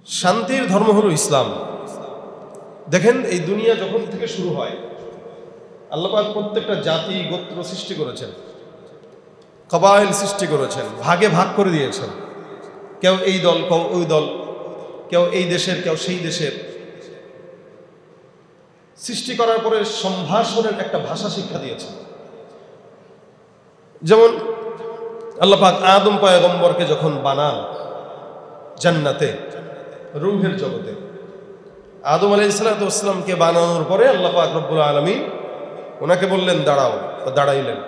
শান্তির ধর্ম হলো ইসলাম। দেখেন, এই দুনিয়া যখন থেকে শুরু হয়, আল্লাহ পাক প্রত্যেকটা জাতি গোত্র সৃষ্টি করেছেন, কবাইল সৃষ্টি করেছেন, ভাগে ভাগ করে দিয়েছেন। কেউ এই দল, কেউ ওই দল, কেউ এই দেশের, কেউ সেই দেশের। সৃষ্টি করার পরে সম্ভাষণের একটা ভাষা শিক্ষা দিয়েছেন। যেমন আল্লাহ পাক আদম পয়গম্বরকে যখন বানান জান্নাতে, রূহের জগতে, আদম আলাইহিস সালামকে বানানোর পরে আল্লাহ পাক রব্বুল আলামিন ওনাকে বললেন দাঁড়াও, দাঁড়াইলেন।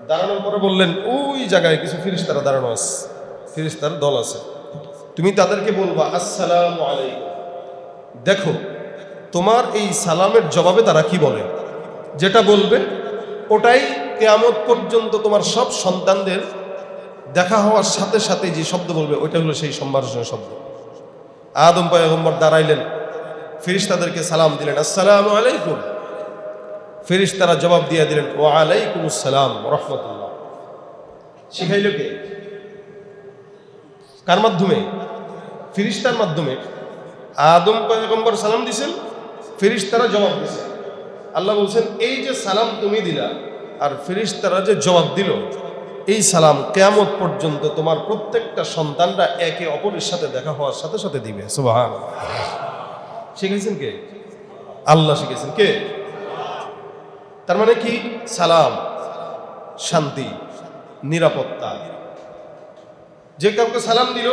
দাঁড়ানোর পরে বললেন ওই জায়গায় কিছু ফেরেশতারা দাঁড়ানো আছে, ফেরেশতার দল আছে, তুমি তাদেরকে বলবা আসসালামু আলাইকুম। দেখো তোমার এই সালামের জবাবে তারা কি বলে, যেটা বলবে ওটাই কিয়ামত পর্যন্ত তোমার সব সন্তানদের দেখা হওয়ার সাথে সাথে যে শব্দ বলবে ওইটা হলো সেই সম্ভাষণের শব্দ। আদম পয়গম্বর দাঁড়াইলেন, ফেরেশতাদেরকে সালাম দিলেন আসসালামু আলাইকুম। ফেরেশতারা জবাব দিয়ে দিলেন ওয়া আলাইকুমুস সালাম ওয়া রাহমাতুল্লাহ। শিখাইল কে? কার মাধ্যমে? ফেরেশতার মাধ্যমে। আদম পয়গম্বর সালাম দিয়েছেন, ফেরেশতারা জবাব দিয়েছেন। আল্লাহ বলছেন এই যে সালাম তুমি দিলা আর ফেরেশতারা যে জবাব দিল, এই সালাম কিয়ামত পর্যন্ত তোমার প্রত্যেকটা সন্তানরা একে অপরের সাথে দেখা হওয়ার সাথে সাথে দিবে। সুবহানাল্লাহ। শিখেছেন কে? আল্লাহ শিখেছেন। কে? তার মানে কি? সালাম, শান্তি, নিরাপত্তা। যে কাউকে সালাম দিল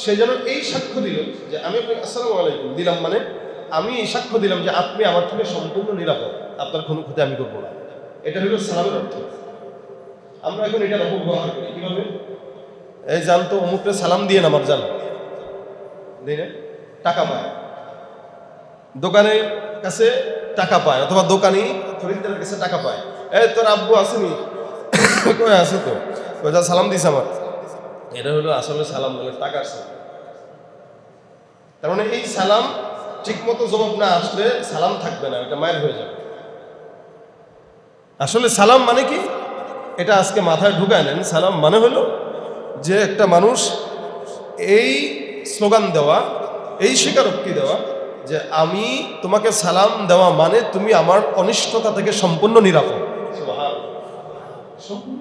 সে যেন এই সাক্ষ্য দিল যে আমি আপনাকে আসসালামু আলাইকুম দিলাম, মানে আমি এই সাক্ষ্য দিলাম যে আপনি আমার থেকে সম্পূর্ণ নিরাপদ, আপনার কোনো ক্ষতি আমি করবো না। এটা হলো সালামের অর্থ। আমরা এখন এটা অপব্যবহার করি কিভাবে? এই জানতো অমুকটা সালাম দিয়ে না, আমার জান দিই না, টাকা পায়, দোকানের কাছে টাকা পায়, অথবা দোকানি খরিদ্দারের কাছে টাকা পায়। এই তোর আব্বু আসেনি? কই আছে তো, কই যা সালাম দিস আমার। এটা হলো আসলে সালাম বলে টাকার সালাম। তার মানে এই সালাম ঠিক মতো জবাব না আসলে সালাম থাকবে না, এটা মায়ের হয়ে যাবে। আসলে সালাম মানে কি এটা আজকে মাথায় ঢুকায় নেন। সালাম মানে হলো যে একটা মানুষ এই স্লোগান দেওয়া, এই স্বীকারোক্তি দেওয়া যে আমি তোমাকে সালাম দেওয়া মানে তুমি আমার অনিষ্টতা থেকে সম্পূর্ণ নিরাপদ। সম্পূর্ণ